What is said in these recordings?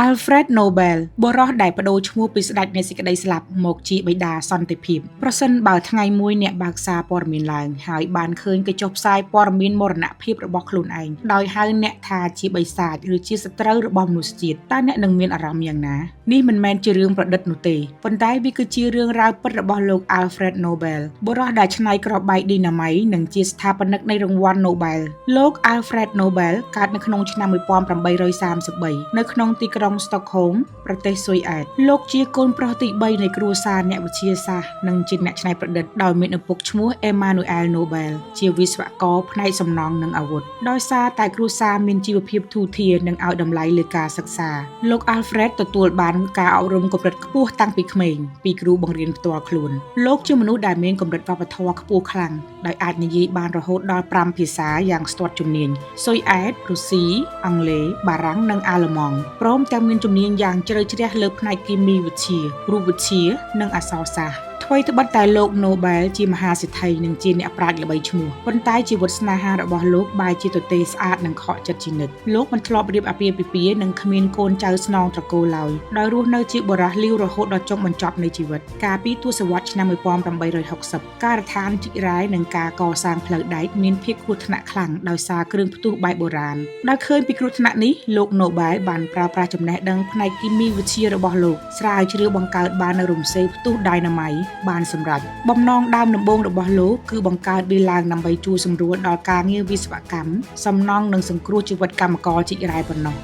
Alfred Nobel បរិះដែលបដូរឈ្មោះពីស្ដេចនៃសេចក្តីស្លាប់មកជាបិតាសន្តិភាពប្រសិនបើថ្ងៃមួយអ្នកបើកសារព័ត៌មានឡើងហើយបានឃើញគេចុះផ្សាយព័ត៌មានមរណភាពរបស់ខ្លួនឯងដោយហៅអ្នកថាជាបិសាចឬជាសត្រូវរបស់មនុស្សជាតិតើអ្នកនឹងមានអារម្មណ៍យ៉ាងណានេះមិនមែនជារឿងប្រឌិតនោះទេប៉ុន្តែវាគឺជារឿងរ៉ាវពិតរបស់លោក Alfred Nobel បរិះដែលច្នៃគ្រាប់បែកឌីណាម៉ៃនិងជាស្ថាបនិកនៃរង្វាន់ Nobel លោក Alfred Nobel កើតនៅក្នុងឆ្នាំ1833នៅក្នុងទីក្រុង Stockholm ប្រទេសស៊ុយអែតលោកជាកូនប្រុសទី3នៃគ្រួសារអ្នកវិទ្យាសាស្ត្រនិងជាអ្នកច្នៃប្រឌិតដោយមានឪពុកឈ្មោះ Emanuel Nobel ជាវិស្វករផ្នែកសំណង់និងអាវុធដោយសារតែគ្រួសារមានជីវភាពធូរធារនិងឲ្យតម្លៃលើការសិក្សាលោក Alfred ទទួលបានការអប់រំកម្រិតខ្ពស់តាំងពីក្មេងពីគ្រូបង្រៀនផ្ទាល់ខ្លួនលោកជាមនុស្សដែលមានកម្រិតវប្បធម៌ខ្ពស់ខ្លាំងដោយអាចនិយាយបានរហូតដល់5ភាសាយ៉ាងស្ទាត់ជំនាញស៊ុយអែតរុស្ស៊ីអង់គ្លេសបារាំងនិងអាល្លឺម៉ង់ព្រមទាំងមានជំនាញយ៉ាងជ្រៅជ្រះលើផ្នែកគីមីវិទ្យារូបវិទ្យានិងអក្សរសាស្ត្រថ្មីត្បិតតែលោក Nobel ជាមហាសេដ្ឋីនិងជាអ្នកប្រាជ្ញល្បីឈ្មោះប៉ុន្តែជីវិតស្នេហារបស់លោកបែរជាទទេស្អាតនិងខកចិត្តជានិច្ចលោកមិនធ្លាប់រៀបអាពាហ៍ពិពាហ៍និងគ្មានកូនចៅស្នងត្រកូលឡើយដោយរស់នៅជាបុរសលាវរហូតដល់ចុងបញ្ចប់នៃជីវិតកាលពីទសវត្សរ៍ឆ្នាំ1860ការដ្ឋានជីករ៉ែនិងការកសាងផ្លូវដែកមានភាពគ្រោះថ្នាក់ខ្លាំងដោយសារគ្រឿងផ្ទុះបែបបុរាណដោយឃើញពីគ្រោះថ្នាក់នេះលោក Nobel បានប្រើប្រាស់ចំណេះដឹងផ្នែកគីមីវិទ្យារបស់លោកស្រាវជ្រាវបង្កើតបាននូវរំសេវផ្ទុះឌីណាម៉ៃបានសម្រេចបំណងដើមដំបូងរបស់លោកគឺបង្កើតវាឡើងដើម្បីជួយសម្រួលដល់ការងារវិស្វកម្មសំណង់និងសង្គ្រោះជីវិតកម្មករជីករ៉ែប៉ុណ្ណោះ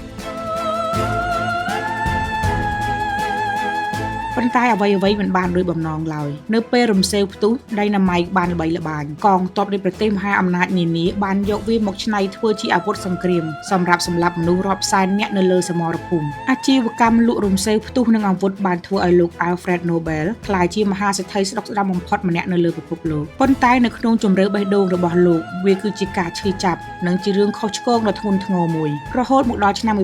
ប៉ុន្តែអ្វីៗមិនបានដោយបំណងឡើយនៅពេលរំសេវផ្ទុះឌីណាម៉ៃបានល្បីល្បាញកងទ័ពនៃប្រទេសមហាអំណាចនានាបានយកវាមកច្នៃធ្វើជាអាវុធសង្គ្រាមសម្រាប់សម្លាប់មនុស្សរាប់សែននាក់នៅលើសមរភូមិអាជីវកម្មលក់រំសេវផ្ទុះនិងអាវុធបានធ្វើឲ្យលោក Alfred Nobel ក្លាយជាមហាសេដ្ឋីស្ដុកស្ដាំបំផុតម្នាក់នៅលើពិភពលោកប៉ុន្តែនៅក្នុងជម្រើសបេះដូងរបស់លោកវាគឺជាការឈឺចាប់និងជារឿងខុសឆ្គងដ៏ធ្ងន់ធ្ងរមួយរហូតមកដល់ឆ្នាំ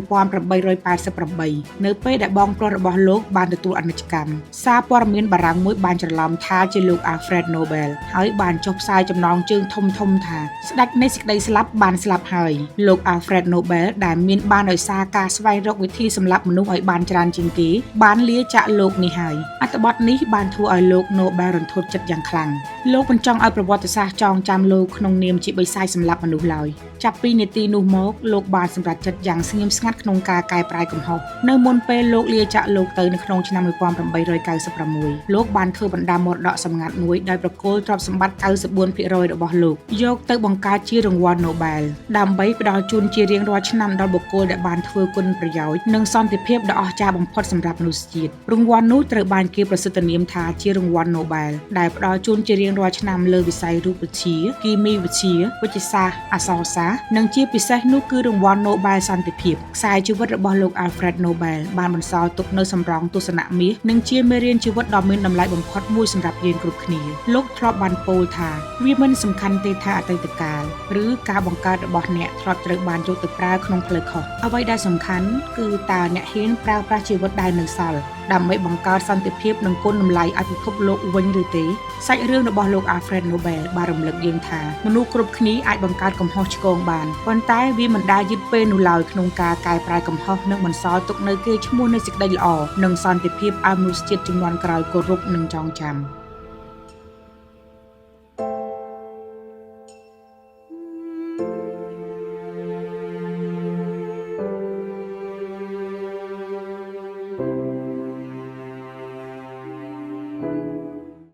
1888នៅពេលដែលបងប្រុសរបស់លោកបានទទួលអនិច្ចកម្មសារព័ត៌មានបារាំងមួយបានច្រឡំថាជាលោក Alfred Nobel ហើយបានចុះផ្សាយចំណងជើងធំថាស្ដេចនៃសេចក្តីស្លាប់បានស្លាប់ហើយលោក Alfred Nobel ដែលមានបានដោយសារការស្វែងរកវិធីសម្លាប់មនុស្សឲ្យបានច្រើនជាងគេបានលាចាកលោកនេះហើយអត្ថបទនេះបានធ្វើឲ្យលោក Nobel រន្ធត់ចិត្តយ៉ាងខ្លាំងលោកមិនចង់ឲ្យប្រវត្តិសាស្ត្រចងចាំលោកក្នុងនាមជាបិសាចសម្លាប់មនុស្សឡើយចាប់ពីនាទីនោះមកលោកបានសម្រេចចិត្តយ៉ាងស្ងៀមស្ងាត់ក្នុងការកែប្រែកំហុសនៅមុនពេលលោកលាចាកលោកទៅនៅក្នុងឆ្នាំ1896លោកបានធ្វើបណ្ដាមរតកសម្ងាត់មួយដោយប្រគល់ទ្រព្យសម្បត្តិ 94% របស់លោកយកទៅបង្កើតជារង្វាន់ Nobel ដើម្បីផ្ដល់ជូនជារៀងរាល់ឆ្នាំដល់បុគ្គលដែលបានធ្វើគុណប្រយោជន៍និងសន្តិភាពដ៏អស្ចារ្យបំផុតសម្រាប់មនុស្សជាតិរង្វាន់នោះត្រូវបានគេប្រសិទ្ធនាមថាជារង្វាន់ Nobel ដែលផ្ដល់ជូនជារៀងរាល់ឆ្នាំលើវិស័យរូបវិទ្យាគីមីវិទ្យាវិទ្យាសាស្ត្រអក្សរសាស្ត្រនិងជាពិសេសនោះគឺរង្វាន់ Nobel សន្តិភាពខ្សែជីវិតរបស់លោក Alfred Nobel បានបន្សល់ទុកនូវសម្រងទស្សនៈមាសនិងជាមេរៀនជីវិតដ៏មានតម្លៃបំផុតមួយសម្រាប់យើងគ្រប់គ្នាលោកធ្លាប់បានពោលថាវាមិនសំខាន់ទេថាអតីតកាលឬការបង្កើតរបស់អ្នកធ្លាប់ត្រូវបានយកទៅប្រើក្នុងផ្លូវខុសអ្វីដែលសំខាន់គឺតើអ្នកហ៊ានប្រើប្រាស់ជីវិតដែលនៅសល់ដើម្បីបង្កើតសន្តិភាពនិងគុណតម្លៃឲ្យពិភពលោកវិញឬទេសាច់រឿងរបស់លោក Alfred Nobel បានរំលឹកយើងថាមនុស្សគ្រប់គ្នាអាចបង្កើតកំហុសឆ្គងបានប៉ុន្តែវាមិនដែលយឺតពេលនោះឡើយក្នុងការកែប្រែកំហុសនិងបន្សល់ទុកនូវកេរ្តិ៍ឈ្មោះនៃសេចក្តីល្អនិងសន្តិភាពឲ្យមនុស្សជាតិជំនាន់ក្រោយគោរពនិងចងចាំ